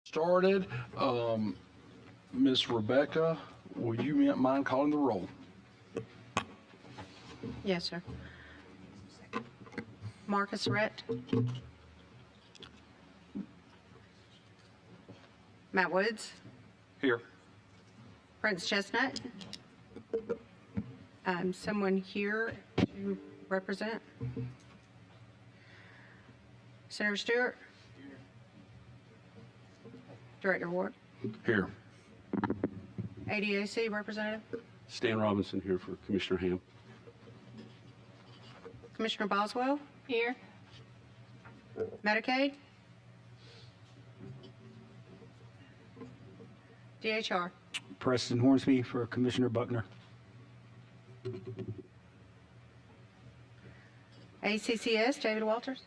Started. Miss Rebecca, will you mind calling the roll? Yes, sir. Marcus Rhett. Matt Woods. Here. Prince Chestnut. Someone here to represent. Senator Stewart. Director Ward. Here. ADAC representative. Stan Robinson here for Commissioner Ham. Commissioner Boswell. Here. Medicaid. DHR. Preston Hornsby for Commissioner Buckner. ACCS, David Walters.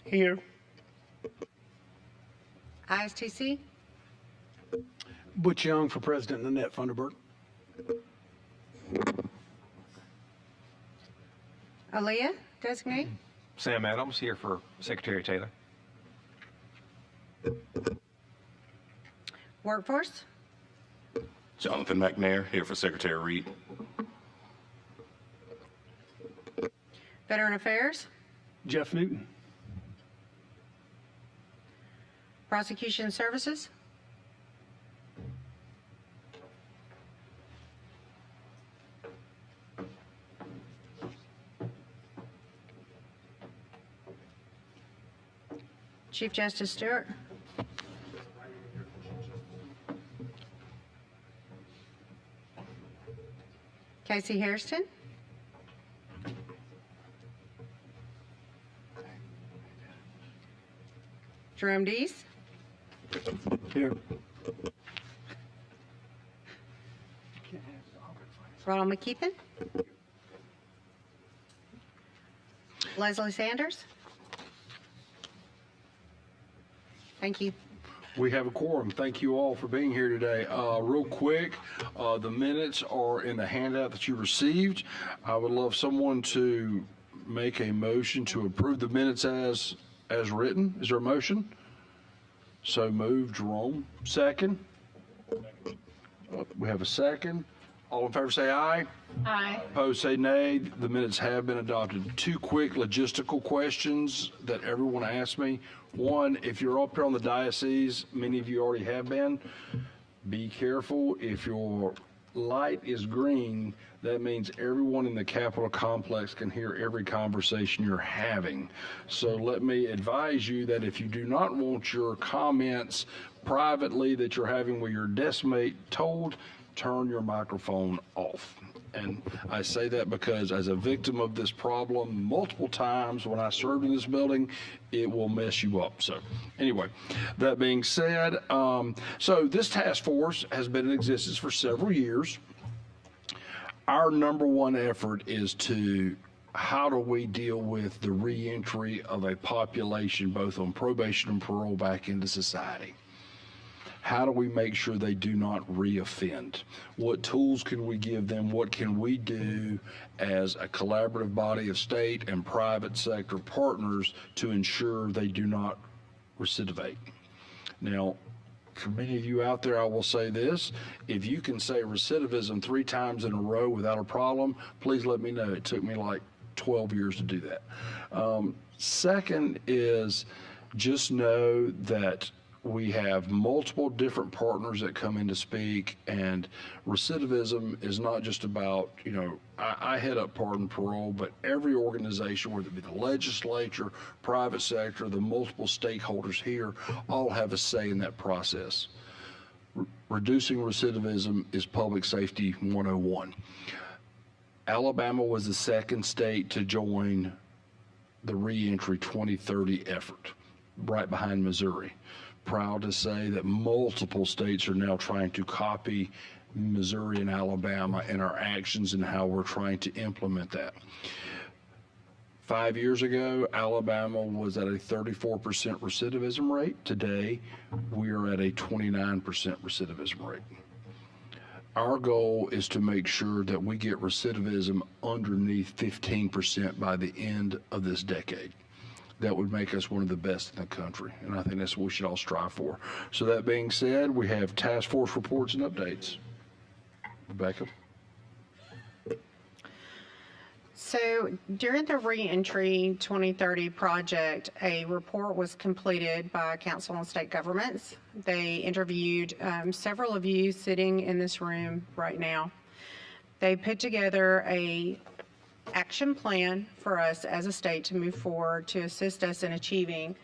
Here. ISTC. Butch Young for President Nanette Funderburk. Aaliyah, designate. Sam Adams here for Secretary Taylor. Workforce. Jonathan McNair here for Secretary Reed. Veteran Affairs. Jeff Newton. Prosecution Services. Chief Justice Stewart. Casey Hairston. Jerome Dees. Here. Ronald McKeithen. Leslie Sanders. Thank you. We have a quorum. Thank you all for being here today. Real quick, the minutes are in the handout that you received. I would love someone to make a motion to approve the minutes as written. Is there a motion? So moved. Jerome. Second. We have a second. All in favor say aye. Aye. Opposed say nay. The minutes have been adopted. Two quick logistical questions that everyone asked me. One, if you're up here on the diocese, many of you already have been, be careful. If your light is green, that means everyone in the Capitol complex can hear every conversation you're having. So let me advise you that if you do not want your comments privately that you're having with your desk mate told, turn your microphone off. And I say that because as a victim of this problem multiple times when I served in this building, it will mess you up. So anyway, that being said, so this task force has been in existence for several years. Our number one effort is to how do we deal with the reentry of a population both on probation and parole back into society? How do we make sure they do not reoffend? What tools can we give them? What can we do as a collaborative body of state and private sector partners to ensure they do not recidivate? Now, for many of you out there, I will say this. If you can say recidivism 3 times in a row without a problem, please let me know. It took me like 12 years to do that. Second is just know that we have multiple different partners that come in to speak, and recidivism is not just about, I head up pardon parole, but every organization, whether it be the legislature, private sector, the multiple stakeholders here, all have a say in that process. Reducing recidivism is public safety 101. Alabama was the second state to join the Reentry 2030 effort, right behind Missouri. Proud to say that multiple states are now trying to copy Missouri and Alabama in our actions and how we're trying to implement that. 5 years ago, Alabama was at a 34% recidivism rate. Today, we are at a 29% recidivism rate. Our goal is to make sure that we get recidivism underneath 15% by the end of this decade. that would make us one of the best in the country. And I think that's what we should all strive for. So that being said, we have task force reports and updates. Rebecca? So during the Reentry 2030 project, a report was completed by Council on State Governments. They interviewed several of you sitting in this room right now. They put together a action plan for us as a state to move forward to assist us in achieving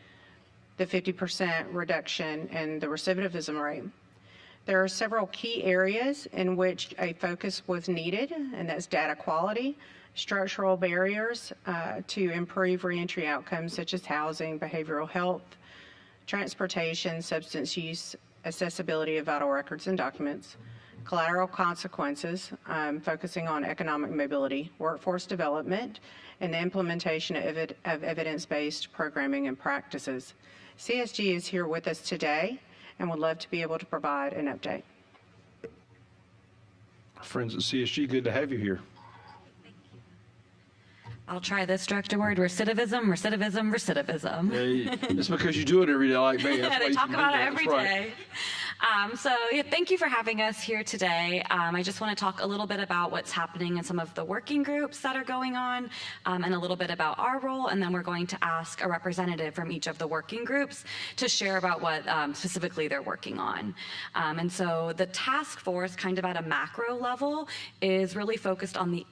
the 50% reduction in the recidivism rate. There are several key areas in which a focus was needed, and that's data quality, structural barriers to improve reentry outcomes such as housing, behavioral health, transportation, substance use, accessibility of vital records and documents, collateral consequences, focusing on economic mobility, workforce development, and the implementation of evidence-based programming and practices. CSG is here with us today and would love to be able to provide an update. Friends at CSG, good to have you here. I'll try this director word: recidivism, recidivism, recidivism. It's because you do it every day like me. That's why They you talk can about do it that. every That's right. day. Thank you for having us here today. I just want to talk a little bit about what's happening in some of the working groups that are going on, and a little bit about our role, and then we're going to ask a representative from each of the working groups to share about what specifically they're working on. And so the task force, kind of at a macro level, is really focused on the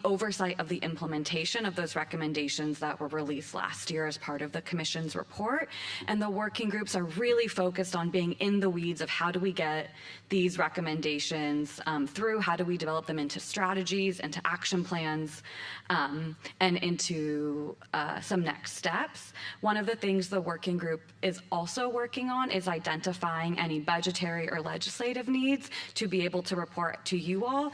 oversight of the implementation of those recommendations that were released last year as part of the Commission's report. And the working groups are really focused on being in the weeds of how do we get these recommendations through, how do we develop them into strategies, into action plans, and into some next steps. One of the things the working group is also working on is identifying any budgetary or legislative needs to be able to report to you all,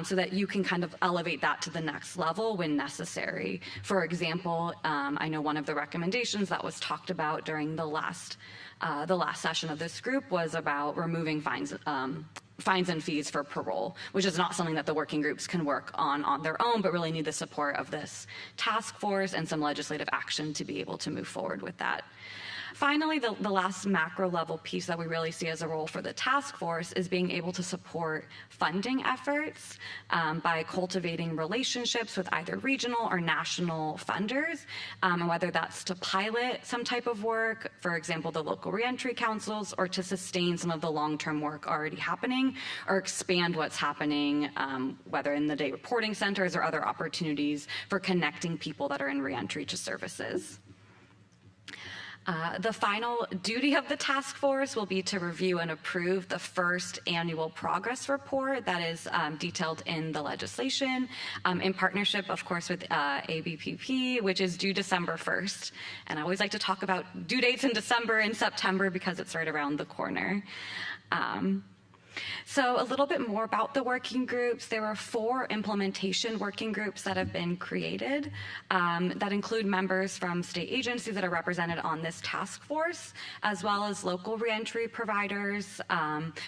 so that you can kind of elevate that to the next level when necessary. For example, I know one of the recommendations that was talked about during the last session of this group was about removing fines and fees for parole, which is not something that the working groups can work on their own, but really need the support of this task force and some legislative action to be able to move forward with that. Finally, the last macro level piece that we really see as a role for the task force is being able to support funding efforts by cultivating relationships with either regional or national funders, and whether that's to pilot some type of work, for example, the local reentry councils, or to sustain some of the long-term work already happening, or expand what's happening, whether in the day reporting centers or other opportunities for connecting people that are in reentry to services. The final duty of the task force will be to review and approve the first annual progress report that is detailed in the legislation, in partnership, of course, with ABPP, which is due December 1st. And I always like to talk about due dates in December and September because it's right around the corner. So a little bit more about the working groups. There are 4 implementation working groups that have been created that include members from state agencies that are represented on this task force, as well as local reentry providers,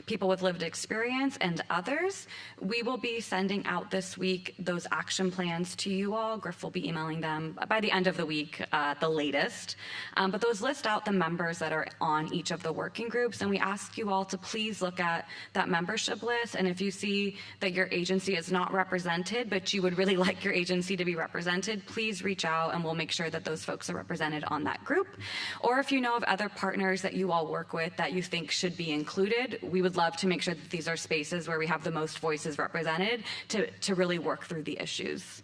people with lived experience, and others. We will be sending out this week those action plans to you all. Griff will be emailing them by the end of the week, the latest. But those list out the members that are on each of the working groups, and we ask you all to please look at that membership list, and if you see that your agency is not represented, but you would really like your agency to be represented, please reach out and we'll make sure that those folks are represented on that group. Or if you know of other partners that you all work with that you think should be included, we would love to make sure that these are spaces where we have the most voices represented to really work through the issues.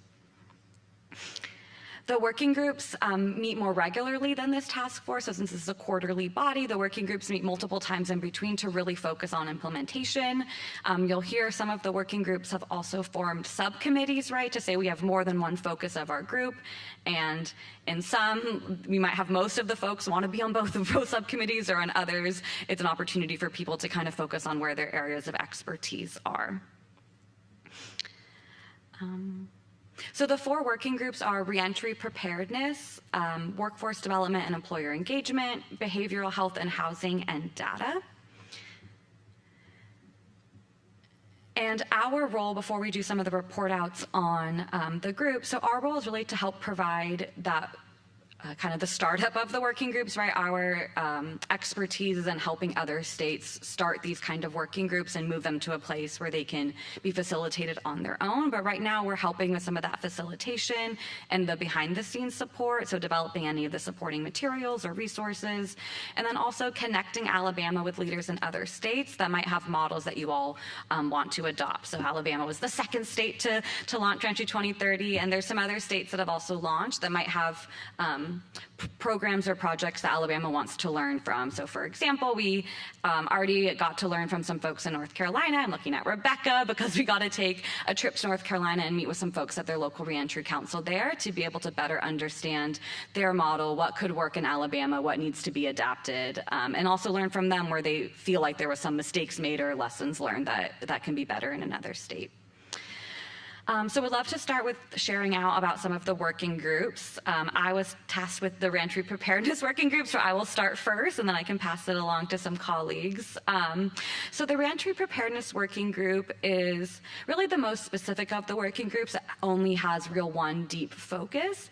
The working groups meet more regularly than this task force, so since this is a quarterly body, the working groups meet multiple times in between to really focus on implementation. You'll hear some of the working groups have also formed subcommittees, right, to say we have more than one focus of our group, and in some, we might have most of the folks want to be on both subcommittees, or on others, it's an opportunity for people to kind of focus on where their areas of expertise are. So the 4 working groups are reentry preparedness, workforce development and employer engagement, behavioral health and housing, and data. And our role, before we do some of the report outs on the group, so our role is really to help provide that kind of the startup of the working groups, right? Our expertise is in helping other states start these kind of working groups and move them to a place where they can be facilitated on their own. But right now we're helping with some of that facilitation and the behind the scenes support. So developing any of the supporting materials or resources, and then also connecting Alabama with leaders in other states that might have models that you all want to adopt. So Alabama was the second state to launch Reentry 2030, and there's some other states that have also launched that might have programs or projects that Alabama wants to learn from. So for example, we already got to learn from some folks in North Carolina. I'm looking at Rebecca because we got to take a trip to North Carolina and meet with some folks at their local reentry council there to be able to better understand their model, what could work in Alabama, what needs to be adapted, and also learn from them where they feel like there was some mistakes made or lessons learned that can be better in another state. So we'd love to start with sharing out about some of the working groups. I was tasked with the Reentry Preparedness Working Group, so I will start first, and then I can pass it along to some colleagues. So the Reentry Preparedness Working Group is really the most specific of the working groups. It only has real one deep focus,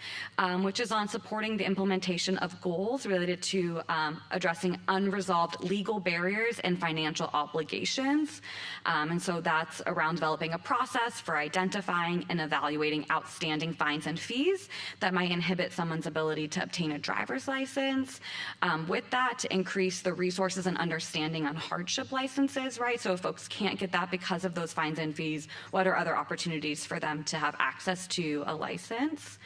which is on supporting the implementation of goals related to addressing unresolved legal barriers and financial obligations. And so that's around developing a process for identifying and evaluating outstanding fines and fees that might inhibit someone's ability to obtain a driver's license. With that, to increase the resources and understanding on hardship licenses, right? So if folks can't get that because of those fines and fees, what are other opportunities for them to have access to a license?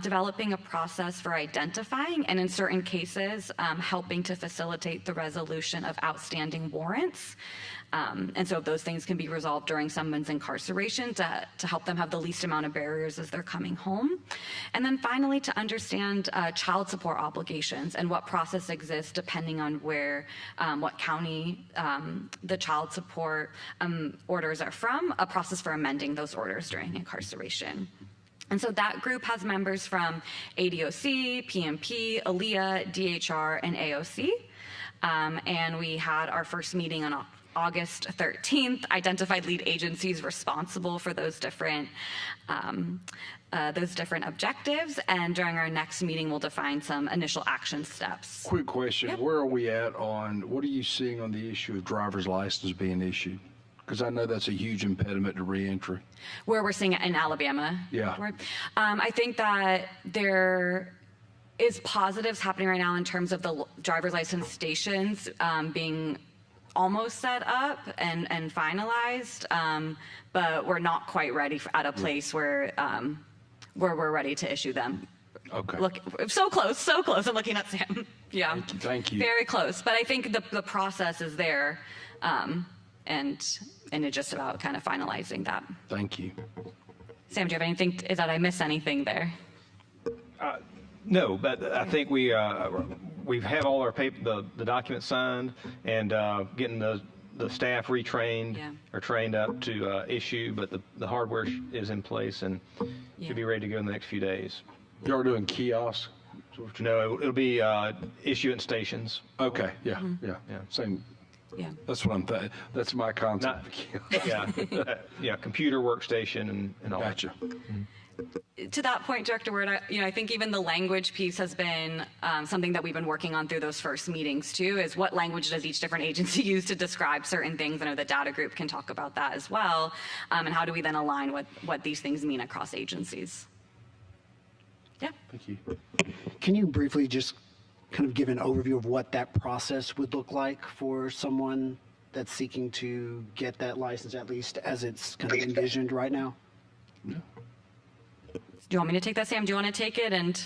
Developing a process for identifying and in certain cases, helping to facilitate the resolution of outstanding warrants. And so if those things can be resolved during someone's incarceration to help them have the least amount of barriers as they're coming home. And then finally, to understand child support obligations and what process exists depending on where, what county the child support orders are from, a process for amending those orders during incarceration. And so that group has members from ADOC, PMP, ALEA, DHR, and AOC. And we had our first meeting on August 13th, identified lead agencies responsible for those different objectives. And during our next meeting, we'll define some initial action steps. Quick question. Yep. Where are we at on, what are you seeing on the issue of driver's license being issued? Because I know that's a huge impediment to reentry. Where we're seeing it in Alabama. Yeah. I think that there is positives happening right now in terms of the driver's license stations being almost set up and finalized, but we're not quite ready at a place where we're ready to issue them. Okay. Look, so close. I'm looking at Sam. Yeah. Thank you. Very close. But I think the process is there, and it's just about kind of finalizing that. Thank you. Sam, do you have anything? Is that I miss anything there? No, but I think we have all our paper, the documents signed, and getting the staff retrained or trained up to issue, but the hardware is in place and should be ready to go in the next few days. You are doing kiosks? No, it'll be issuance stations. Okay, yeah, yeah, Yeah. same. Yeah. That's what I'm thinking. That's my concept. Yeah, computer workstation and all. Gotcha. To that point, Director Ward, I think even the language piece has been something that we've been working on through those first meetings too, is what language does each different agency use to describe certain things? I know the data group can talk about that as well. And how do we then align what these things mean across agencies? Yeah. Thank you. Can you briefly just kind of give an overview of what that process would look like for someone that's seeking to get that license, at least as it's kind of envisioned right now? Yeah. Do you want me to take that, Sam? Do you want to take it? And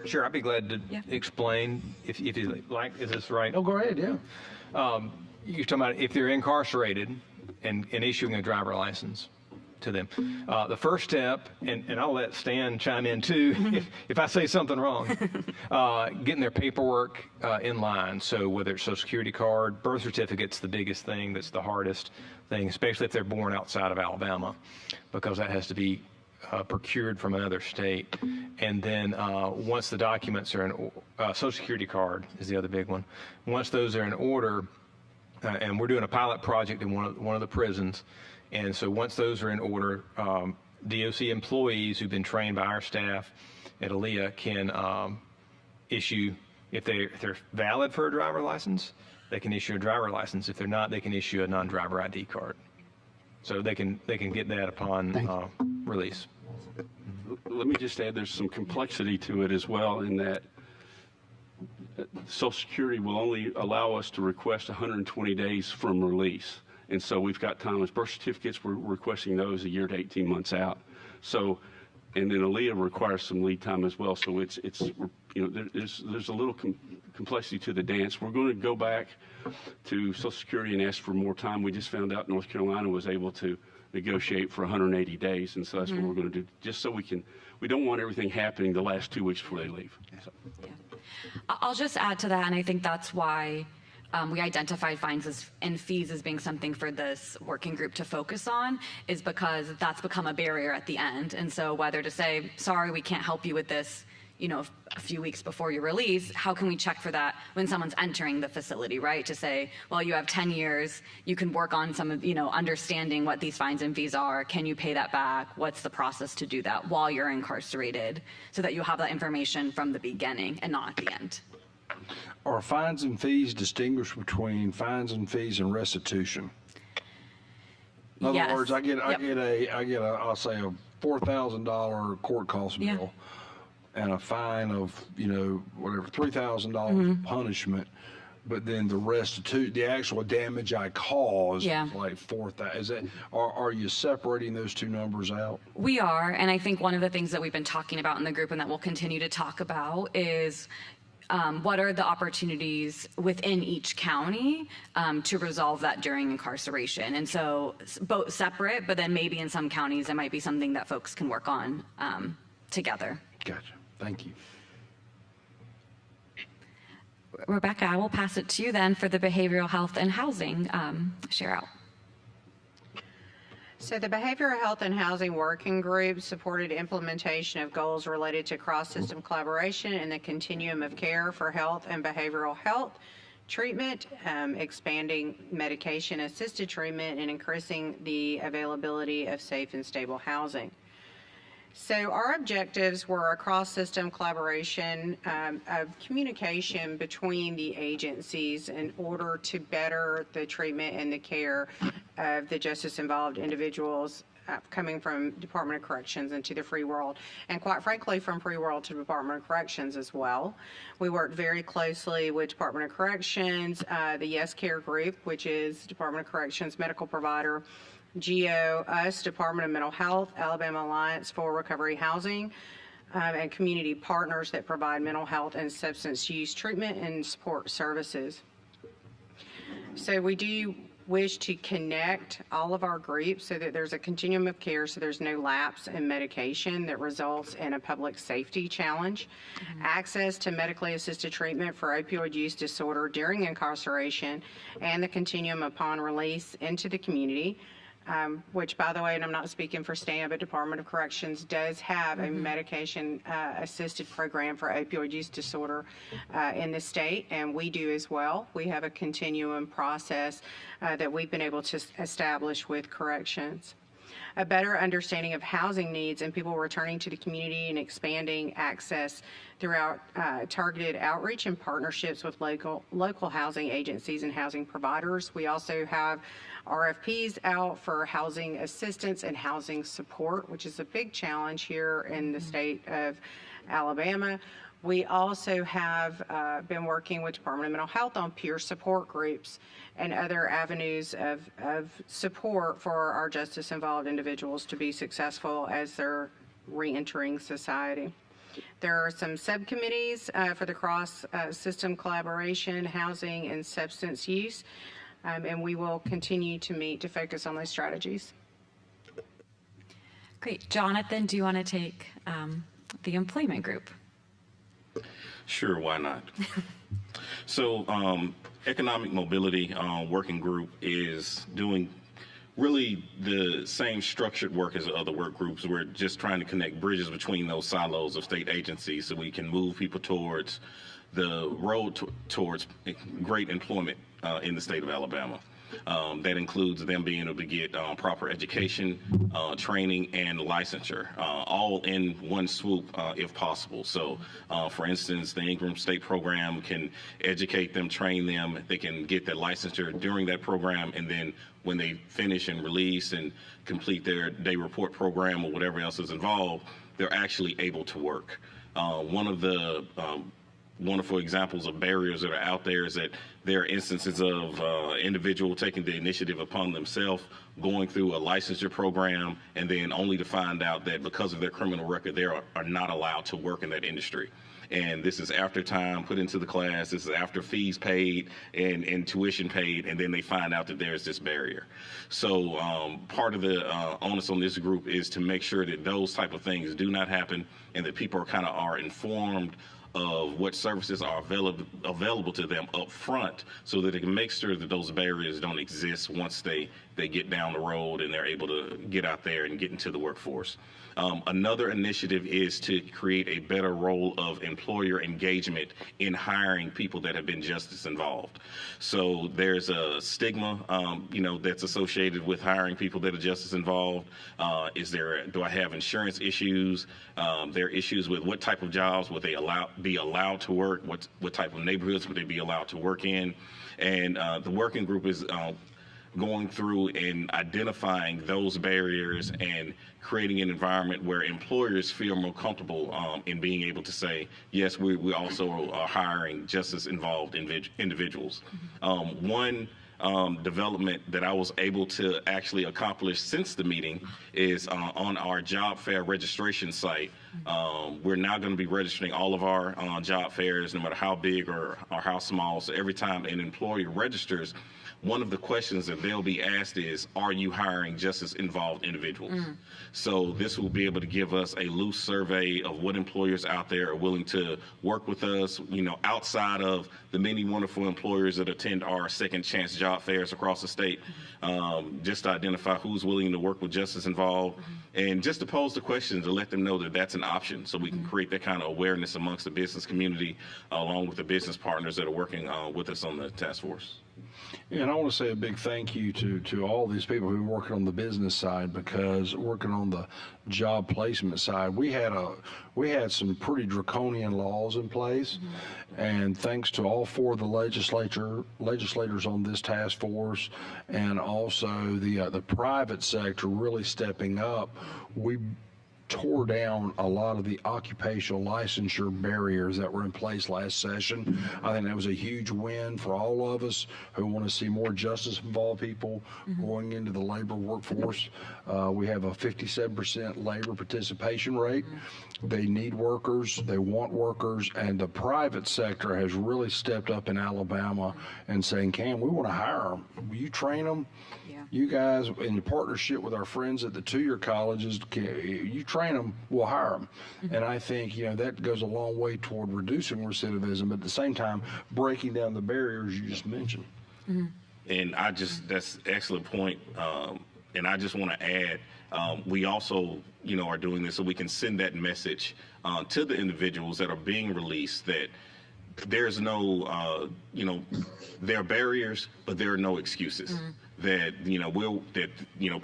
Sure, I'd be glad to Yeah. explain if you like. Is this right? Oh, go ahead, yeah. You're talking about if they're incarcerated and issuing a driver license to them. The first step, and I'll let Stan chime in too if I say something wrong, getting their paperwork in line. So whether it's Social Security card, birth certificate's the biggest thing, that's the hardest thing, especially if they're born outside of Alabama, because that has to be procured from another state. And then once the documents are in, Social Security card is the other big one. Once those are in order, and we're doing a pilot project in one of the prisons, and so once those are in order, DOC employees who've been trained by our staff at ALEA can issue, if they're valid for a driver license, they can issue a driver license. If they're not, they can issue a non-driver ID card. So they can get that upon release. Let me just add, there's some complexity to it as well, in that Social Security will only allow us to request 120 days from release. And so we've got time. As birth certificates, we're requesting those a year to 18 months out. So, and then ALEA requires some lead time as well. So it's there's a little complexity to the dance. We're going to go back to Social Security and ask for more time. We just found out North Carolina was able to negotiate for 180 days, and so that's what we're going to do, just so we don't want everything happening the last 2 weeks before they leave. So. Yeah. I'll just add to that, and I think that's why we identified fines and fees as being something for this working group to focus on, is because that's become a barrier at the end. And so whether to say, sorry, we can't help you with this, a few weeks before your release, how can we check for that when someone's entering the facility, right? To say, well, you have 10 years, you can work on some of, understanding what these fines and fees are. Can you pay that back? What's the process to do that while you're incarcerated, so that you have that information from the beginning and not at the end? Are fines and fees distinguished between fines and fees and restitution? In other Yes. words, I get Yep. I'll say a $4,000 court cost Yeah. bill and a fine of, whatever, $3,000 Mm-hmm. punishment. But then the actual damage I caused Yeah. is like $4,000. Are you separating those two numbers out? We are, and I think one of the things that we've been talking about in the group and that we'll continue to talk about is what are the opportunities within each county to resolve that during incarceration. And so both separate, but then maybe in some counties it might be something that folks can work on together. Gotcha. Thank you. Rebecca, I will pass it to you then for the behavioral health and housing share out. So the Behavioral Health and Housing Working Group supported implementation of goals related to cross-system collaboration in the continuum of care for health and behavioral health treatment, expanding medication-assisted treatment, and increasing the availability of safe and stable housing. So our objectives were a cross-system collaboration of communication between the agencies in order to better the treatment and the care of the justice-involved individuals coming from Department of Corrections into the free world, and quite frankly from free world to Department of Corrections as well. We worked very closely with Department of Corrections, the Yes Care Group, which is Department of Corrections medical provider, GEO, us, Department of Mental Health, Alabama Alliance for Recovery Housing, and community partners that provide mental health and substance use treatment and support services. So we do wish to connect all of our groups so that there's a continuum of care, so there's no lapse in medication that results in a public safety challenge. Access to medically assisted treatment for opioid use disorder during incarceration, and the continuum upon release into the community. Which, by the way, and I'm not speaking for STAN, but Department of Corrections does have a medication-assisted program for opioid use disorder in the state, and we do as well. We have a continuum process that we've been able to establish with corrections. A better understanding of housing needs and people returning to the community, and expanding access throughout targeted outreach and partnerships with local housing agencies and housing providers. We also have RFPs out for housing assistance and housing support, which is a big challenge here in the state of Alabama. We also have been working with Department of Mental Health on peer support groups and other avenues of support for our justice-involved individuals to be successful as they're reentering society. There are some subcommittees for the cross-system collaboration, housing, and substance use, and we will continue to meet to focus on those strategies. Great. Jonathan, do you want to take the employment group? Sure, why not? So, Economic Mobility Working Group is doing really the same structured work as the other work groups. We're just trying to connect bridges between those silos of state agencies so we can move people towards the road towards great employment in the state of Alabama. That includes them being able to get proper education, training, and licensure, all in one swoop if possible. So, for instance, the Ingram State program can educate them, train them. They can get their licensure during that program, and then when they finish and release and complete their day report program or whatever else is involved, they're actually able to work. One of the wonderful examples of barriers that are out there is that there are instances of individual taking the initiative upon themselves, going through a licensure program, and then only to find out that because of their criminal record, they are not allowed to work in that industry. And this is after time put into the class, this is after fees paid and tuition paid, and then they find out that there's this barrier. So part of the onus on this group is to make sure that those type of things do not happen, and that people are informed of what services are available to them up front, so that they can make sure that those barriers don't exist once they get down the road and they're able to get out there and get into the workforce. Another initiative is to create a better role of employer engagement in hiring people that have been justice involved. So there's a stigma, that's associated with hiring people that are justice involved. Do I have insurance issues? There are issues with what type of jobs would they be allowed to work? What type of neighborhoods would they be allowed to work in? And the working group is going through and identifying those barriers and creating an environment where employers feel more comfortable in being able to say, yes, we also are hiring justice-involved individuals. One development that I was able to actually accomplish since the meeting is on our job fair registration site. We're now going to be registering all of our job fairs, no matter how big or how small. So every time an employer registers, one of the questions that they'll be asked is, are you hiring justice-involved individuals? So this will be able to give us a loose survey of what employers out there are willing to work with us, outside of the many wonderful employers that attend our second chance job fairs across the state, just to identify who's willing to work with justice involved, and just to pose the question to let them know that that's an option, so we can create that kind of awareness amongst the business community, along with the business partners that are working with us on the task force. And I want to say a big thank you to all these people who are working on the business side, because working on the job placement side, we had some pretty draconian laws in place, and thanks to all four of the legislators on this task force, and also the private sector really stepping up, we tore down a lot of the occupational licensure barriers that were in place last session. I think that was a huge win for all of us who want to see more justice-involved people going into the labor workforce. We have a 57% labor participation rate. They need workers, they want workers, and the private sector has really stepped up in Alabama and saying, Cam, we want to hire them. Will you train them? You guys, in partnership with our friends at the two-year colleges, you train them, we'll hire them. And I think, that goes a long way toward reducing recidivism, but at the same time, breaking down the barriers you just mentioned. And that's an excellent point. And I just want to add, we also, are doing this so we can send that message to the individuals that are being released that there's no, there are barriers, but there are no excuses. That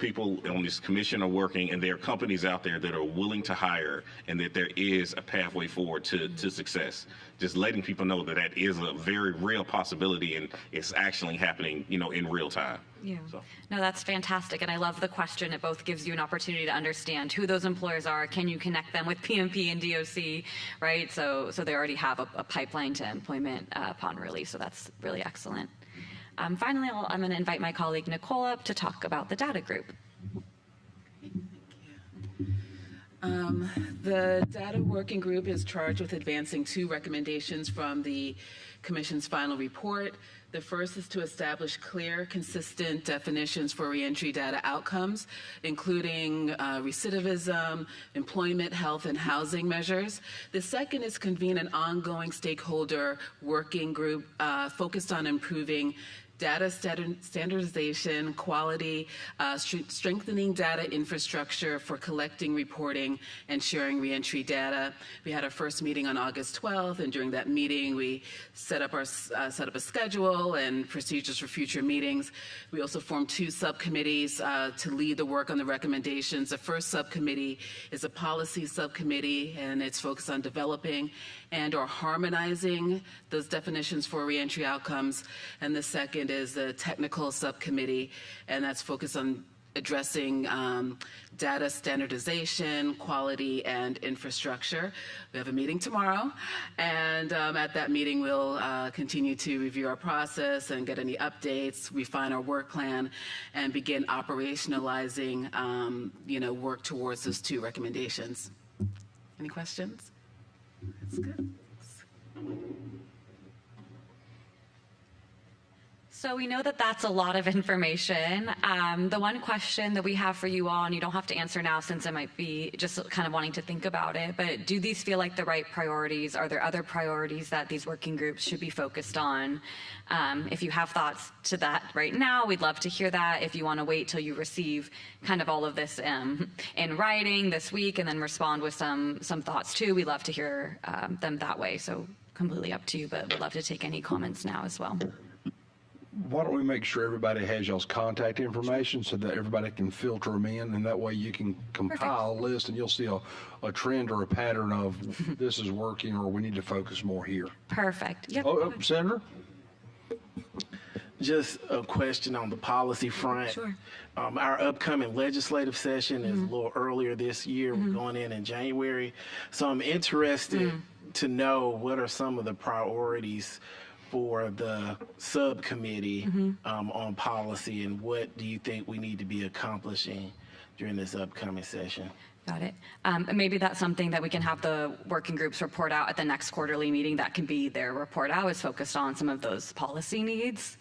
people on this commission are working, and there are companies out there that are willing to hire, and that there is a pathway forward to success. Just letting people know that that is a very real possibility, and it's actually happening, in real time. Yeah. So. No, that's fantastic. And I love the question. It both gives you an opportunity to understand who those employers are. Can you connect them with PMP and DOC, right? So they already have a pipeline to employment upon release. So that's really excellent. Finally, I'm going to invite my colleague Nicole up to talk about the data group. The data working group is charged with advancing 2 recommendations from the Commission's final report. The first is to establish clear, consistent definitions for reentry data outcomes, including recidivism, employment, health, and housing measures. The second is convene an ongoing stakeholder working group focused on improving data standardization, quality, strengthening data infrastructure for collecting, reporting, and sharing reentry data. We had our first meeting on August 12th, and during that meeting, we set up a schedule and procedures for future meetings. We also formed 2 subcommittees to lead the work on the recommendations. The first subcommittee is a policy subcommittee, and it's focused on developing and/or harmonizing those definitions for reentry outcomes. And the second is the technical subcommittee, and that's focused on addressing data standardization, quality, and infrastructure. We have a meeting tomorrow, and at that meeting, we'll continue to review our process and get any updates, refine our work plan, and begin operationalizing, work towards those 2 recommendations. Any questions? That's good. So we know that that's a lot of information. The one question that we have for you all, and you don't have to answer now since it might be just kind of wanting to think about it, but do these feel like the right priorities? Are there other priorities that these working groups should be focused on? If you have thoughts to that right now, we'd love to hear that. If you want to wait till you receive kind of all of this in writing this week and then respond with some thoughts too, we'd love to hear them that way. So completely up to you, but we'd love to take any comments now as well. Why don't we make sure everybody has y'all's contact information so that everybody can filter them in, and that way you can compile a list and you'll see a trend or a pattern of this is working or we need to focus more here. Perfect. Yep. Senator? Just a question on the policy front. Sure. Our upcoming legislative session is a little earlier this year. We're going in January. So I'm interested to know what are some of the priorities for the subcommittee on policy, and what do you think we need to be accomplishing during this upcoming session? Got it. Maybe that's something that we can have the working groups report out at the next quarterly meeting. That can be their report out, is focused on some of those policy needs,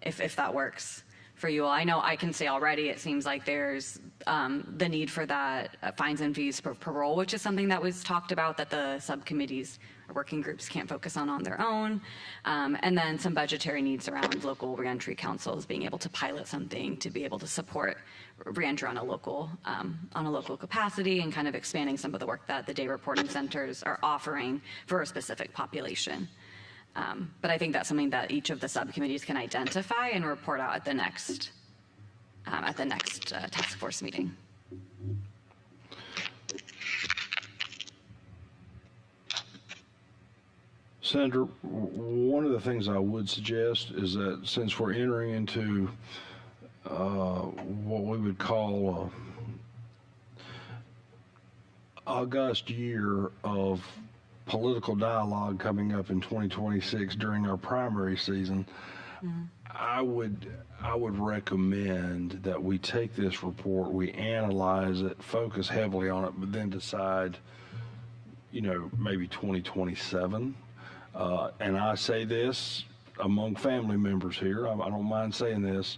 if that works for you all. I know I can say already it seems like there's the need for that fines and fees for parole, which is something that was talked about that the subcommittees or working groups can't focus on their own. And then some budgetary needs around local reentry councils being able to pilot something to be able to support reentry on a local capacity, and kind of expanding some of the work that the day reporting centers are offering for a specific population. But I think that's something that each of the subcommittees can identify and report out at the next task force meeting. Senator, one of the things I would suggest is that since we're entering into what we would call August year of political dialogue coming up in 2026 during our primary season, I would recommend that we take this report, we analyze it, focus heavily on it, but then decide, maybe 2027. And I say this among family members here, I don't mind saying this.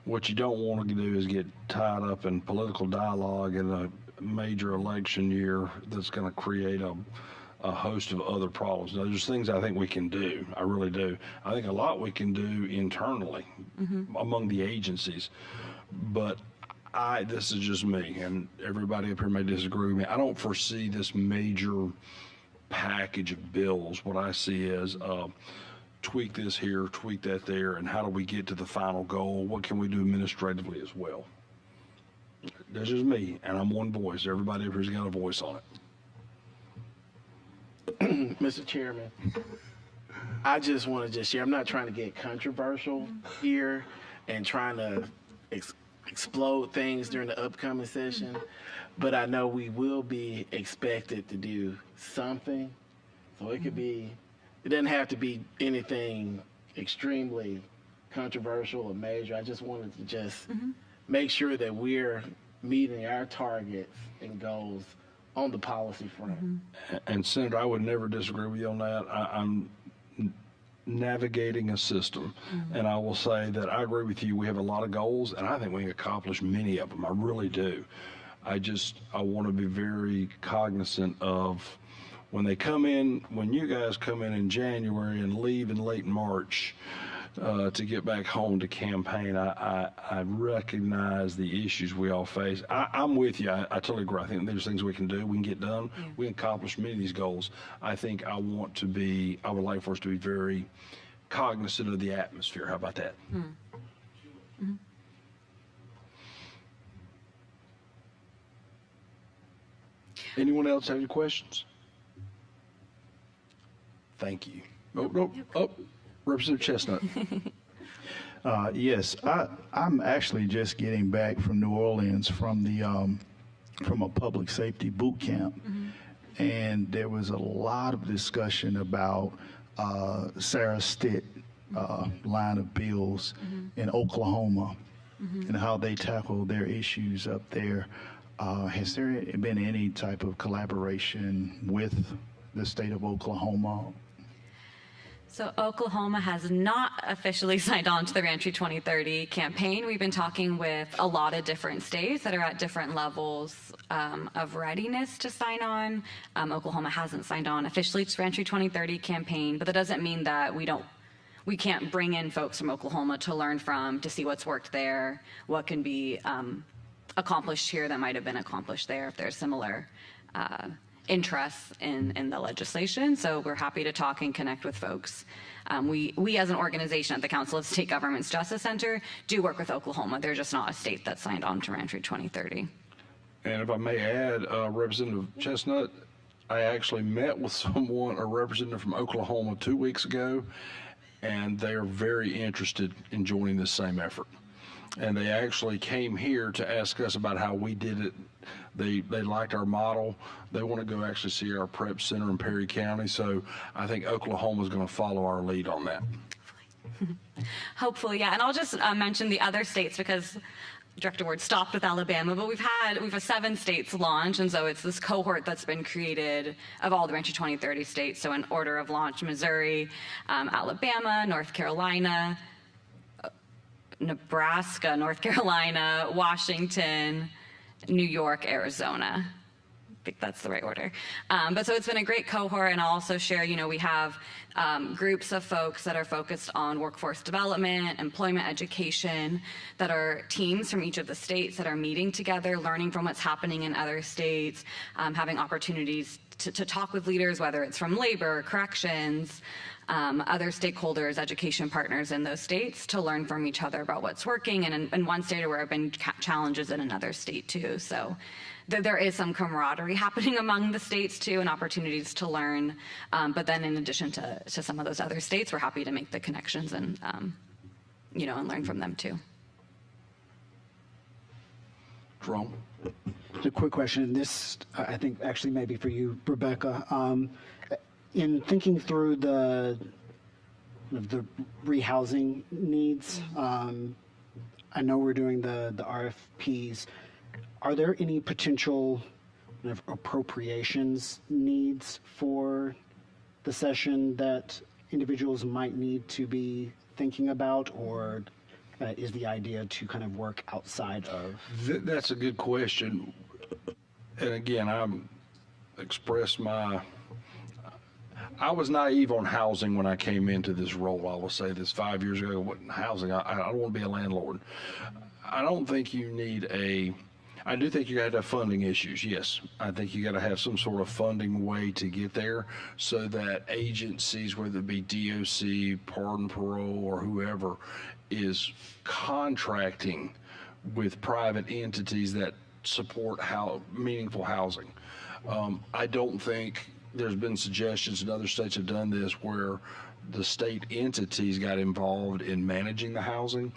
What you don't want to do is get tied up in political dialogue in a major election year that's going to create a host of other problems. Now, there's things I think we can do. I really do. I think a lot we can do internally among the agencies. But this is just me, and everybody up here may disagree with me. I don't foresee this major package of bills. What I see is tweak this here, tweak that there, and how do we get to the final goal? What can we do administratively as well? That's just me, and I'm one voice. Everybody up here's got a voice on it. Mr. Chairman, I just want to share. I'm not trying to get controversial here and trying to explode things during the upcoming session, but I know we will be expected to do something. So it doesn't have to be anything extremely controversial or major. I just wanted to make sure that we're meeting our targets and goals on the policy front. And Senator, I would never disagree with you on that. I'm navigating a system, and I will say that I agree with you. We have a lot of goals, and I think we can accomplish many of them. I really do. I want to be very cognizant of when you guys come in January and leave in late March, to get back home to campaign. I recognize the issues we all face. I'm with you. I totally agree. I think there's things we can do, we can get done. Yeah. We can accomplish many of these goals. I think I would like for us to be very cognizant of the atmosphere. How about that? Anyone else have any questions? Thank you. Representative Chestnut. Yes, I'm actually just getting back from New Orleans from a public safety boot camp, and there was a lot of discussion about Sarah Stitt line of bills in Oklahoma and how they tackle their issues up there. Has there been any type of collaboration with the state of Oklahoma? So Oklahoma has not officially signed on to the Reentry 2030 campaign. We've been talking with a lot of different states that are at different levels of readiness to sign on. Oklahoma hasn't signed on officially to the Reentry 2030 campaign, but that doesn't mean that we can't bring in folks from Oklahoma to learn from, to see what's worked there, what can be accomplished here that might have been accomplished there if there's similar interests in the legislation. So we're happy to talk and connect with folks. We as an organization at the Council of State Governments Justice Center do work with Oklahoma. They're just not a state that signed on to Reentry 2030. And if I may add, Representative Chestnut, I actually met with a representative from Oklahoma 2 weeks ago, and they are very interested in joining this same effort. And they actually came here to ask us about how we did it. They liked our model. They want to go actually see our prep center in Perry County. So I think Oklahoma is going to follow our lead on that. Hopefully, yeah. And I'll just mention the other states because Director Ward stopped with Alabama, but we've had 7 states launch, and so it's this cohort that's been created of all the Reentry 2030 states. So in order of launch, Missouri, Alabama, North Carolina, Nebraska, North Carolina, Washington, New York, Arizona. I think that's the right order. But so it's been a great cohort, and I'll also share, we have groups of folks that are focused on workforce development, employment education, that are teams from each of the states that are meeting together, learning from what's happening in other states, having opportunities to talk with leaders, whether it's from labor, corrections, other stakeholders, education partners in those states, to learn from each other about what's working. And in one state there have been challenges in another state too. So there is some camaraderie happening among the states too, and opportunities to learn. But then in addition to some of those other states, we're happy to make the connections and, and learn from them too. Jerome? A quick question. This, I think, actually maybe for you, Rebecca. In thinking through the rehousing needs, I know we're doing the RFPs. Are there any potential appropriations needs for the session that individuals might need to be thinking about, or is the idea to kind of work outside of? That's a good question. And again, I was naive on housing when I came into this role. I will say this 5 years ago, wasn't housing. I don't want to be a landlord. I don't think you need I do think you got to have funding issues. Yes, I think you got to have some sort of funding way to get there, so that agencies, whether it be DOC, pardon, parole, or whoever, is contracting with private entities that support meaningful housing. I don't think there's been suggestions, and other states have done this, where the state entities got involved in managing the housing.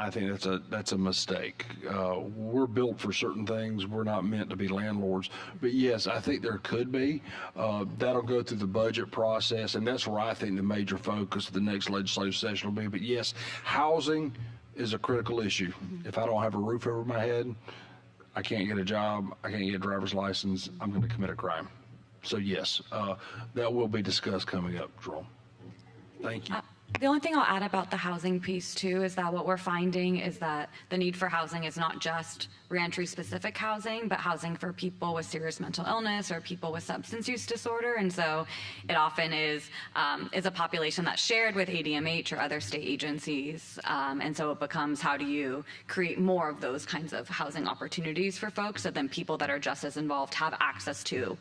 I think that's a mistake. We're built for certain things. We're not meant to be landlords. But yes, I think there could be. That'll go through the budget process, and that's where I think the major focus of the next legislative session will be. But yes, housing is a critical issue. If I don't have a roof over my head, I can't get a job, I can't get a driver's license, I'm going to commit a crime. So yes, that will be discussed coming up, Jerome. Thank you. The only thing I'll add about the housing piece too is that what we're finding is that the need for housing is not just reentry specific housing, but housing for people with serious mental illness or people with substance use disorder. And so it often is a population that's shared with ADMH or other state agencies. And so it becomes, how do you create more of those kinds of housing opportunities for folks so then people that are just as involved have access to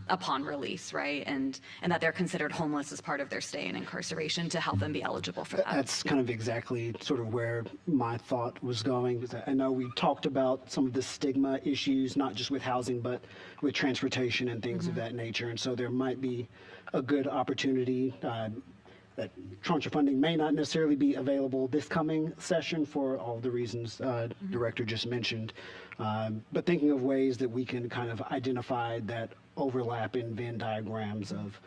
upon release, right? And that they're considered homeless as part of their stay in incarceration to help them be eligible for that. That's kind of exactly sort of where my thought was going. Because I know we talked about some of the stigma issues, not just with housing, but with transportation and things of that nature. And so there might be a good opportunity that tranche of funding may not necessarily be available this coming session for all the reasons Director just mentioned. But thinking of ways that we can kind of identify that overlap in Venn diagrams of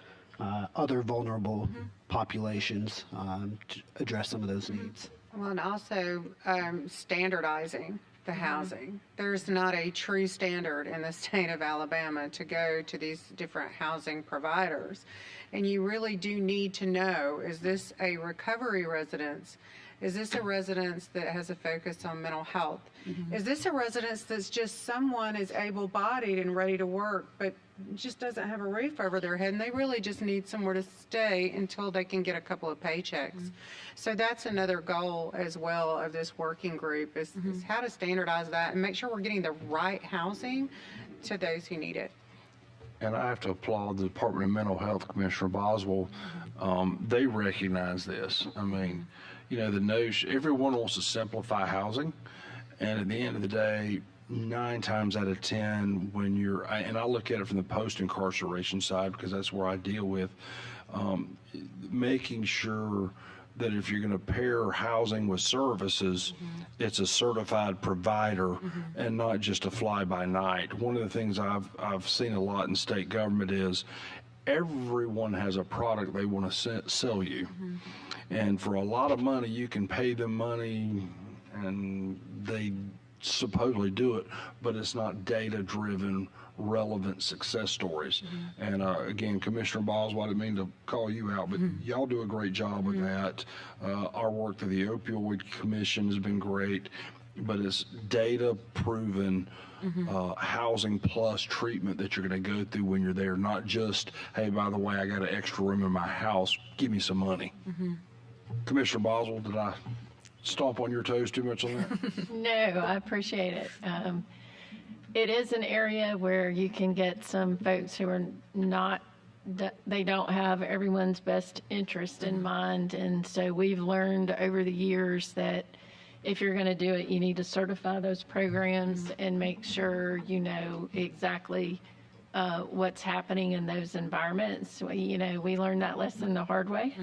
other vulnerable populations to address some of those needs. Well, and also standardizing the housing. There's not a true standard in the state of Alabama to go to these different housing providers. And you really do need to know, is this a recovery residence? Is this a residence that has a focus on mental health? Is this a residence that's just someone is able-bodied and ready to work, but just doesn't have a roof over their head, and they really just need somewhere to stay until they can get a couple of paychecks? So that's another goal as well of this working group is how to standardize that and make sure we're getting the right housing to those who need it. And I have to applaud the Department of Mental Health, Commissioner Boswell. They recognize this. I mean, you know, the notion, everyone wants to simplify housing. And at the end of the day, 9 times out of 10, when you're, and I look at it from the post-incarceration side because that's where I deal with, making sure that if you're going to pair housing with services, it's a certified provider and not just a fly-by-night. One of the things I've seen a lot in state government is everyone has a product they want to sell you. And for a lot of money, you can pay them money and they supposedly do it, but it's not data-driven, relevant success stories. And again, Commissioner Boswell, I didn't mean to call you out, but y'all do a great job with that. Our work through the Opioid Commission has been great, but it's data-proven housing plus treatment that you're going to go through when you're there, not just, hey, by the way, I got an extra room in my house, give me some money. Commissioner Boswell, did I stomp on your toes too much on that? No, I appreciate it. It is an area where you can get some folks who are not, they don't have everyone's best interest in mind. And so we've learned over the years that if you're going to do it, you need to certify those programs and make sure you know exactly what's happening in those environments. We learned that lesson the hard way.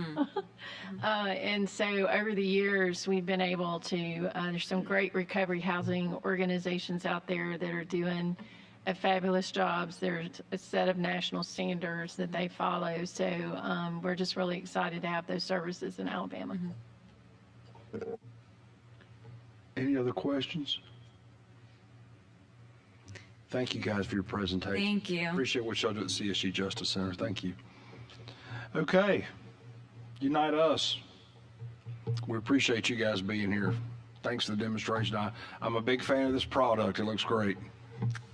And so over the years, we've been able to, there's some great recovery housing organizations out there that are doing a fabulous jobs. There's a set of national standards that they follow. So we're just really excited to have those services in Alabama. Any other questions? Thank you guys for your presentation. Thank you. Appreciate what y'all do at CSU Justice Center. Thank you. Okay, Unite Us. We appreciate you guys being here. Thanks for the demonstration. I'm a big fan of this product. It looks great.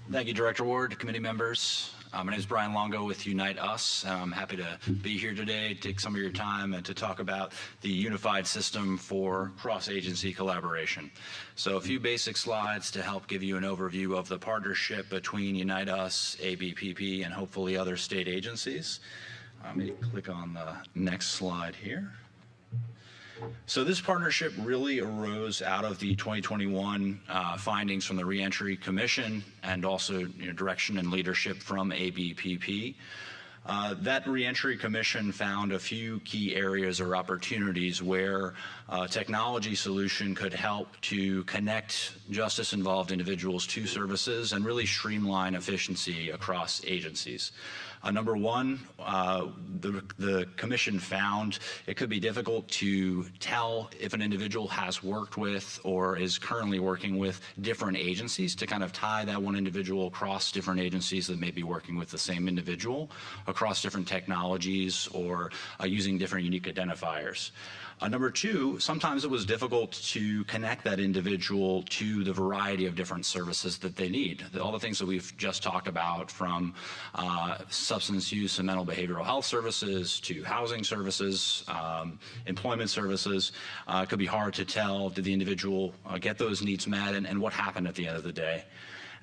Thank you, Director Ward, committee members. My name is Brian Longo with Unite Us. I'm happy to be here today, take some of your time, and to talk about the unified system for cross-agency collaboration. So a few basic slides to help give you an overview of the partnership between Unite Us, ABPP, and hopefully other state agencies. Let me click on the next slide here. So this partnership really arose out of the 2021 findings from the Reentry Commission and also direction and leadership from ABPP. That Reentry Commission found a few key areas or opportunities where technology solution could help to connect justice-involved individuals to services and really streamline efficiency across agencies. Number one, the commission found it could be difficult to tell if an individual has worked with or is currently working with different agencies, to kind of tie that one individual across different agencies that may be working with the same individual across different technologies or using different unique identifiers. Number two, sometimes it was difficult to connect that individual to the variety of different services that they need. All the things that we've just talked about, from substance use and mental behavioral health services to housing services, employment services, could be hard to tell, did the individual get those needs met, and what happened at the end of the day.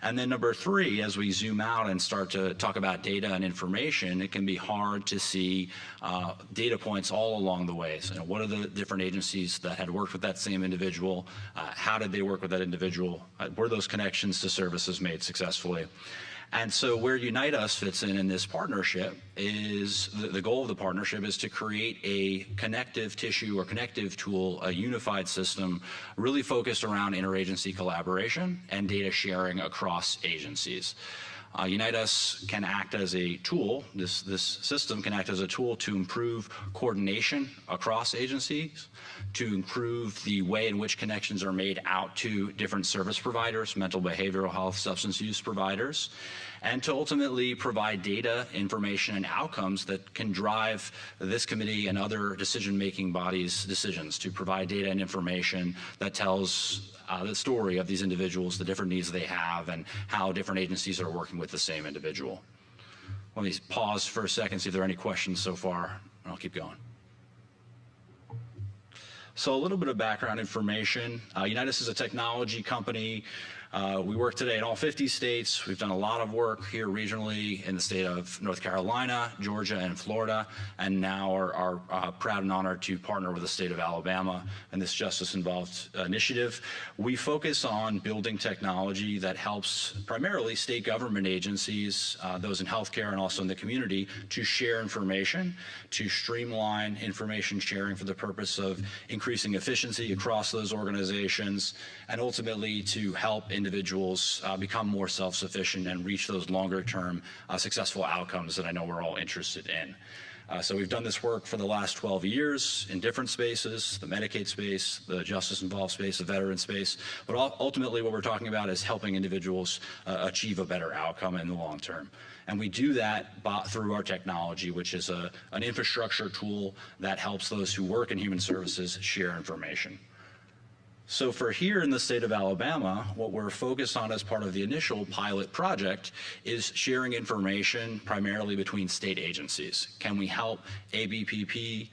And then number three, as we zoom out and start to talk about data and information, it can be hard to see data points all along the way. So, what are the different agencies that had worked with that same individual? How did they work with that individual? Were those connections to services made successfully? And so where Unite Us fits in this partnership is the goal of the partnership is to create a connective tissue or connective tool, a unified system really focused around interagency collaboration and data sharing across agencies. Unite Us can act as a tool, this system can act as a tool to improve coordination across agencies, to improve the way in which connections are made out to different service providers, mental behavioral health, substance use providers, and to ultimately provide data, information, and outcomes that can drive this committee and other decision-making bodies' decisions, to provide data and information that tells the story of these individuals, the different needs they have, and how different agencies are working with the same individual. Let me pause for a second, see if there are any questions so far, and I'll keep going. So a little bit of background information. Unite Us is a technology company. We work today in all 50 states. We've done a lot of work here regionally in the state of North Carolina, Georgia, and Florida, and now are proud and honored to partner with the state of Alabama in this justice-involved initiative. We focus on building technology that helps primarily state government agencies, those in healthcare and also in the community, to share information, to streamline information sharing for the purpose of increasing efficiency across those organizations, and ultimately to help individuals become more self-sufficient and reach those longer-term successful outcomes that I know we're all interested in. So we've done this work for the last 12 years in different spaces, the Medicaid space, the justice-involved space, the veteran space, but ultimately what we're talking about is helping individuals achieve a better outcome in the long term. And we do that through our technology, which is an infrastructure tool that helps those who work in human services share information. So for here in the state of Alabama, what we're focused on as part of the initial pilot project is sharing information primarily between state agencies. Can we help ABPP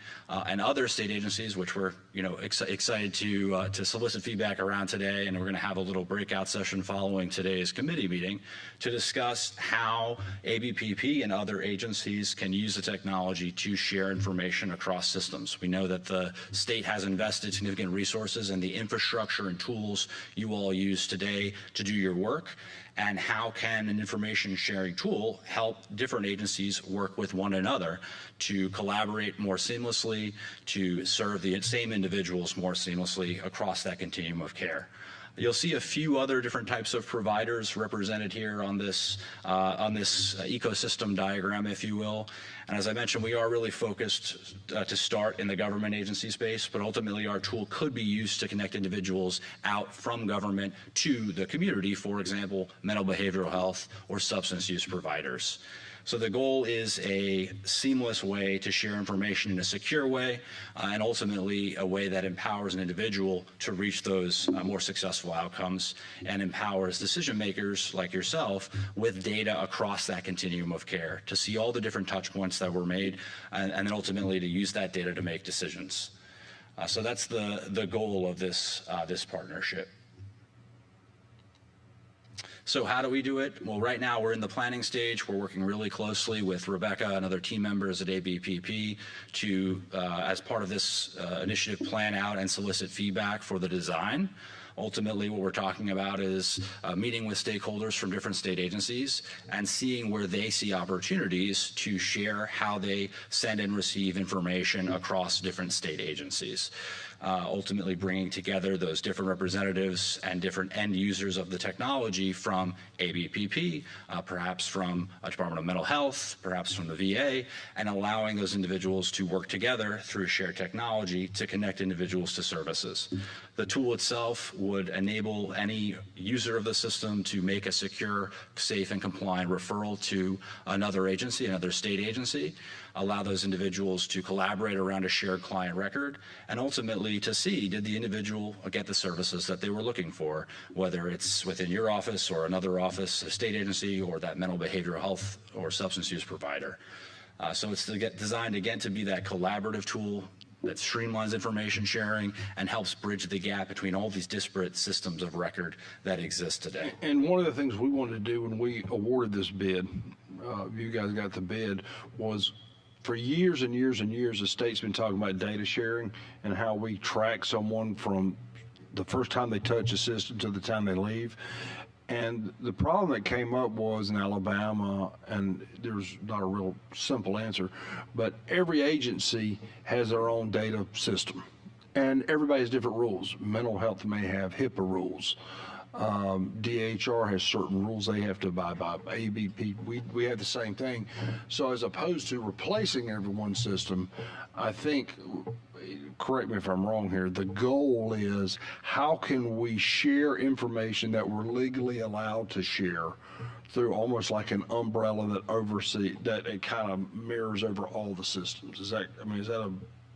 and other state agencies, which we're excited to solicit feedback around today, and we're going to have a little breakout session following today's committee meeting to discuss how ABPP and other agencies can use the technology to share information across systems. We know that the state has invested significant resources in the infrastructure and tools you all use today to do your work, and how can an information sharing tool help different agencies work with one another to collaborate more seamlessly, to serve the same individuals more seamlessly across that continuum of care. You'll see a few other different types of providers represented here on this ecosystem diagram, if you will. And as I mentioned, we are really focused to start in the government agency space, but ultimately our tool could be used to connect individuals out from government to the community, for example, mental behavioral health or substance use providers. So the goal is a seamless way to share information in a secure way, and ultimately a way that empowers an individual to reach those more successful outcomes and empowers decision makers like yourself with data across that continuum of care to see all the different touch points that were made, and then ultimately to use that data to make decisions. So that's the goal of this partnership. So how do we do it? Well, right now we're in the planning stage. We're working really closely with Rebecca and other team members at ABPP to, as part of this initiative, plan out and solicit feedback for the design. Ultimately, what we're talking about is meeting with stakeholders from different state agencies and seeing where they see opportunities to share how they send and receive information across different state agencies. ultimately bringing together those different representatives and different end users of the technology from ABPP, perhaps from a Department of Mental Health, perhaps from the VA, and allowing those individuals to work together through shared technology to connect individuals to services. The tool itself would enable any user of the system to make a secure, safe, and compliant referral to another agency, another state agency, allow those individuals to collaborate around a shared client record, and ultimately to see, did the individual get the services that they were looking for, whether it's within your office or another office, a state agency, or that mental behavioral health or substance use provider. So it's designed, again, to be that collaborative tool that streamlines information sharing and helps bridge the gap between all these disparate systems of record that exist today. And one of the things we wanted to do when we awarded this bid, you guys got the bid, was for years and years and years, the state's been talking about data sharing and how we track someone from the first time they touch the system to the time they leave. And the problem that came up was in Alabama, and there's not a real simple answer, but every agency has their own data system. And everybody has different rules. Mental health may have HIPAA rules. DHR has certain rules they have to abide by. ABP, we have the same thing. So as opposed to replacing everyone's system, I think, correct me if I'm wrong here, the goal is how can we share information that we're legally allowed to share through almost like an umbrella that it kind of mirrors over all the systems. Is that a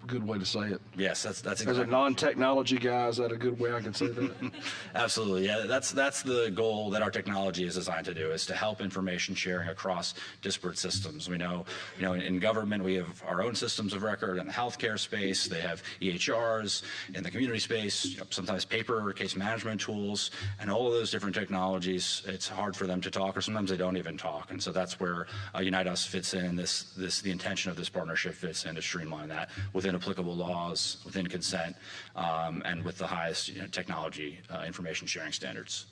good way to say it? Yes, that's exactly. As a non-technology guy, is that a good way I can say that? Absolutely, yeah. That's the goal that our technology is designed to do, is to help information sharing across disparate systems. We know, in government we have our own systems of record. In the healthcare space, they have EHRs. In the community space, sometimes paper case management tools, and all of those different technologies. It's hard for them to talk, or sometimes they don't even talk. And so that's where Unite Us fits in. The intention of this partnership fits in to streamline that within applicable laws, within consent, and with the highest technology information sharing standards.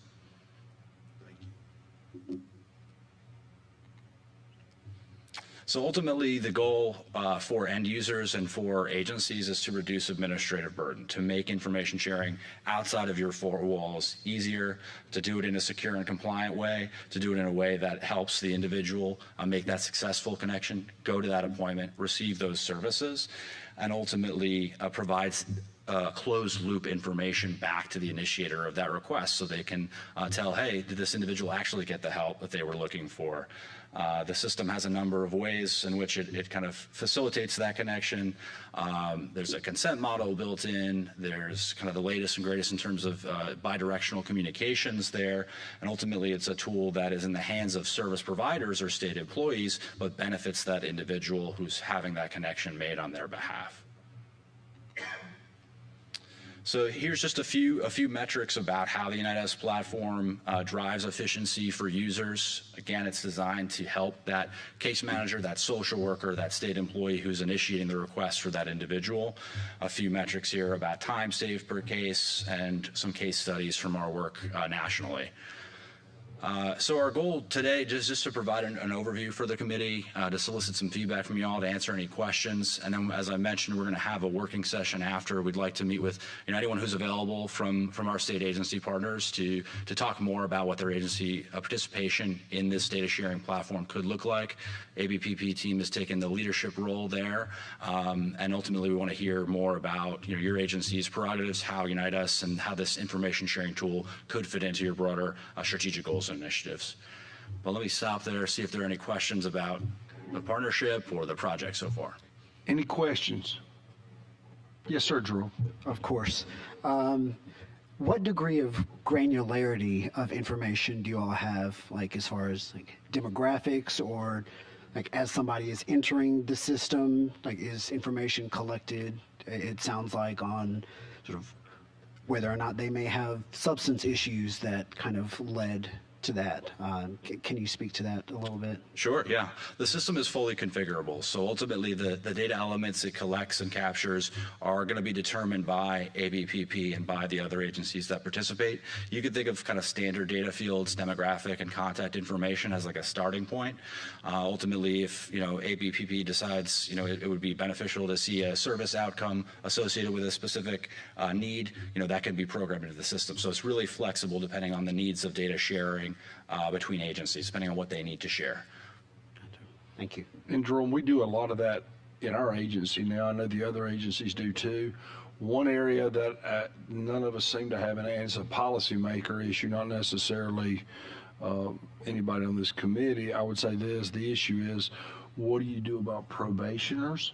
So ultimately, the goal for end users and for agencies is to reduce administrative burden, to make information sharing outside of your four walls easier, to do it in a secure and compliant way, to do it in a way that helps the individual make that successful connection, go to that appointment, receive those services, and ultimately provides closed loop information back to the initiator of that request so they can tell, hey, did this individual actually get the help that they were looking for? The system has a number of ways in which it kind of facilitates that connection. There's a consent model built in. There's kind of the latest and greatest in terms of bidirectional communications there. And ultimately, it's a tool that is in the hands of service providers or state employees, but benefits that individual who's having that connection made on their behalf. So here's just a few metrics about how the Unite Us platform drives efficiency for users. Again, it's designed to help that case manager, that social worker, that state employee who's initiating the request for that individual. A few metrics here about time saved per case and some case studies from our work nationally. So our goal today is just to provide an overview for the committee, to solicit some feedback from you all, to answer any questions. And then, as I mentioned, we're going to have a working session after. We'd like to meet with anyone who's available from our state agency partners to talk more about what their agency participation in this data sharing platform could look like. ABPP team has taken the leadership role there. And ultimately, we want to hear more about your agency's prerogatives, how Unite Us, and how this information sharing tool could fit into your broader strategic goals and initiatives. But let me stop there, see if there are any questions about the partnership or the project so far. Any questions? Yes, sir, Drew. Of course. What degree of granularity of information do you all have, like as far as like demographics, or like as somebody is entering the system, like is information collected, it sounds like, on sort of whether or not they may have substance issues that kind of led to that. Can you speak to that a little bit? Sure, yeah. The system is fully configurable. So ultimately, the data elements it collects and captures are going to be determined by ABPP and by the other agencies that participate. You could think of kind of standard data fields, demographic and contact information as like a starting point. Ultimately, if ABPP decides it would be beneficial to see a service outcome associated with a specific need, that can be programmed into the system. So it's really flexible depending on the needs of data sharing between agencies, depending on what they need to share. Thank you. And Jerome, we do a lot of that in our agency now. I know the other agencies do too. One area that none of us seem to have, and it's a policymaker issue, not necessarily anybody on this committee. I would say this, the issue is, what do you do about probationers?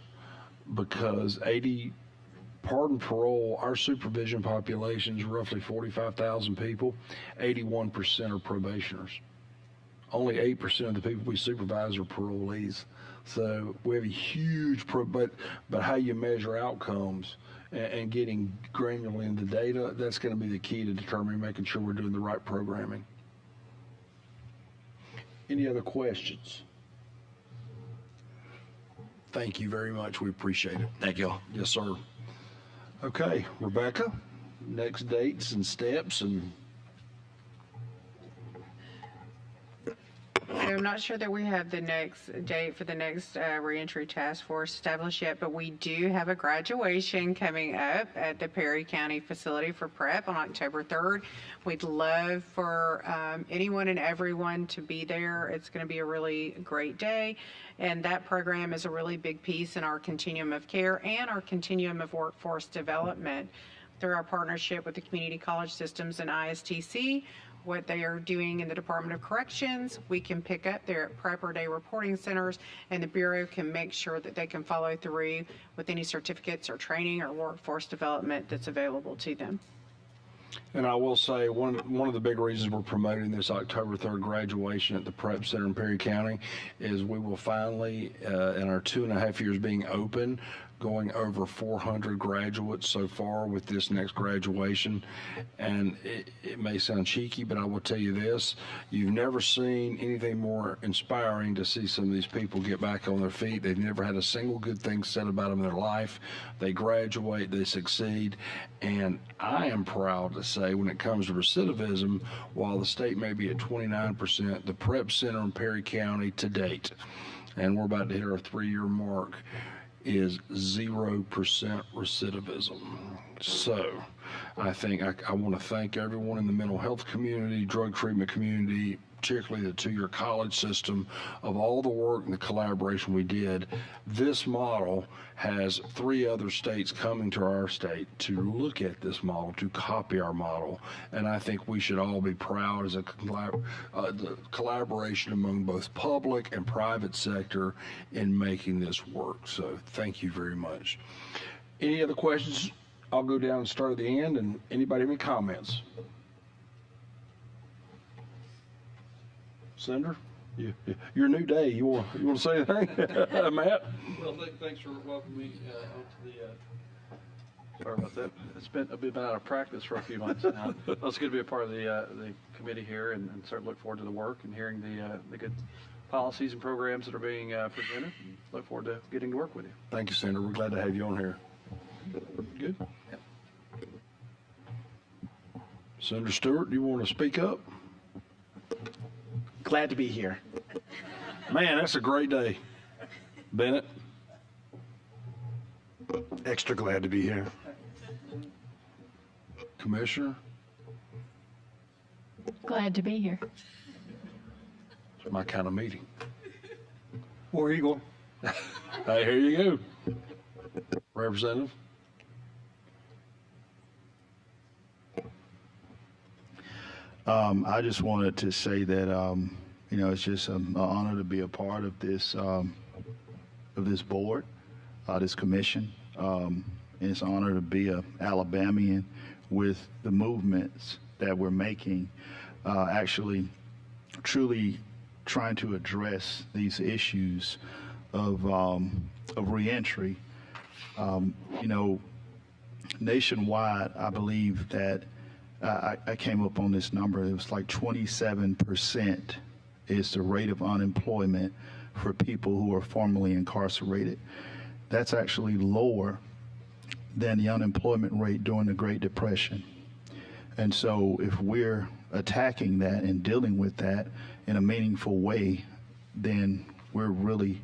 Because pardon parole, our supervision population is roughly 45,000 people. 81% are probationers. Only 8% of the people we supervise are parolees. So we have a huge, but how you measure outcomes and getting granular in the data, that's going to be the key to determining, making sure we're doing the right programming. Any other questions? Thank you very much. We appreciate it. Thank you all. Yes, sir. Okay, Rebecca, next dates and steps and. So I'm not sure that we have the next date for the next Reentry Task Force established yet, but we do have a graduation coming up at the Perry County facility for prep on October 3rd. We'd love for anyone and everyone to be there. It's going to be a really great day, and that program is a really big piece in our continuum of care and our continuum of workforce development. Through our partnership with the community college systems and ISTC, what they are doing in the Department of Corrections, we can pick up their proper day reporting centers, and the Bureau can make sure that they can follow through with any certificates or training or workforce development that's available to them. And I will say one of the big reasons we're promoting this October 3rd graduation at the Prep Center in Perry County is we will finally, in our 2.5 years being open, going over 400 graduates so far with this next graduation. And it may sound cheeky, but I will tell you this, you've never seen anything more inspiring to see some of these people get back on their feet. They've never had a single good thing said about them in their life. They graduate, they succeed, and I am proud to say when it comes to recidivism, while the state may be at 29%, the Prep Center in Perry County to date, and we're about to hit our 3-year mark, is 0% recidivism. So I think I want to thank everyone in the mental health community, drug treatment community, particularly the 2-year college system, of all the work and the collaboration we did. This model has 3 other states coming to our state to look at this model, to copy our model. And I think we should all be proud as a the collaboration among both public and private sector in making this work. So thank you very much. Any other questions? I'll go down and start at the end. And anybody have any comments? Senator, your new day. You want to say anything, Matt? Well, thanks for welcoming me onto the. Sorry about that. It's been a bit out of practice for a few months now. Well, it's good to be a part of the committee here, and certainly look forward to the work and hearing the good policies and programs that are being presented. And look forward to getting to work with you. Thank you, Senator. We're glad to have you on here. Good. Yep. Senator Stewart, do you want to speak up? Glad to be here. Man, that's a great day. Bennett? Extra glad to be here. Commissioner? Glad to be here. It's my kind of meeting. War Eagle. Hey, here you go. Representative? I just wanted to say that, it's just an honor to be a part of this board, this commission. And it's an honor to be a Alabamian with the movements that we're making, actually truly trying to address these issues of reentry. Nationwide, I believe that I came up on this number. It was like 27% is the rate of unemployment for people who are formerly incarcerated. That's actually lower than the unemployment rate during the Great Depression. And so if we're attacking that and dealing with that in a meaningful way, then we're really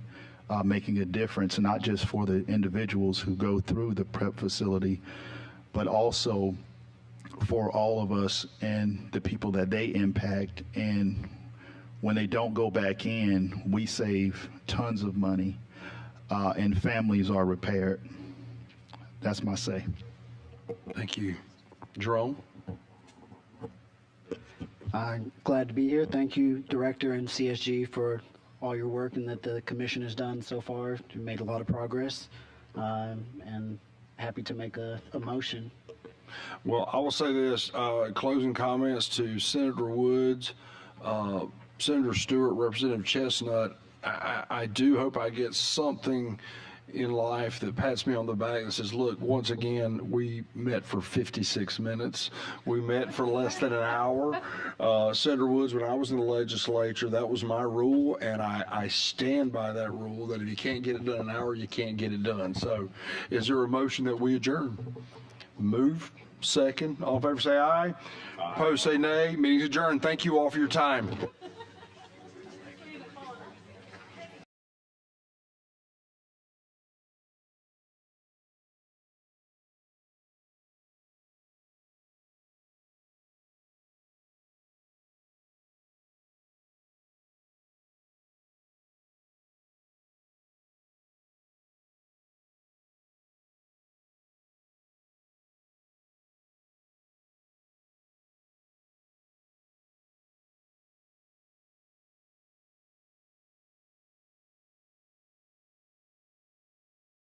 making a difference, not just for the individuals who go through the prep facility, but also for all of us and the people that they impact. And when they don't go back in, we save tons of money and families are repaired. That's my say. Thank you. Jerome? I'm glad to be here. Thank you, Director and CSG, for all your work and that the commission has done so far. You made a lot of progress, and happy to make a motion. Well, I will say this, closing comments to Senator Woods, Senator Stewart, Representative Chestnut. I do hope I get something in life that pats me on the back and says, look, once again, we met for 56 minutes. We met for less than an hour. Senator Woods, when I was in the legislature, that was my rule, and I stand by that rule, that if you can't get it done in an hour, you can't get it done. So is there a motion that we adjourn? Move. Second. All in favor say aye. Opposed say nay. Meeting's adjourned. Thank you all for your time.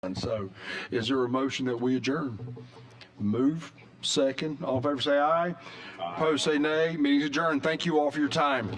And so is there a motion that we adjourn? Move. Second. All in favor say aye. Opposed say nay. Meeting's adjourned. Thank you all for your time.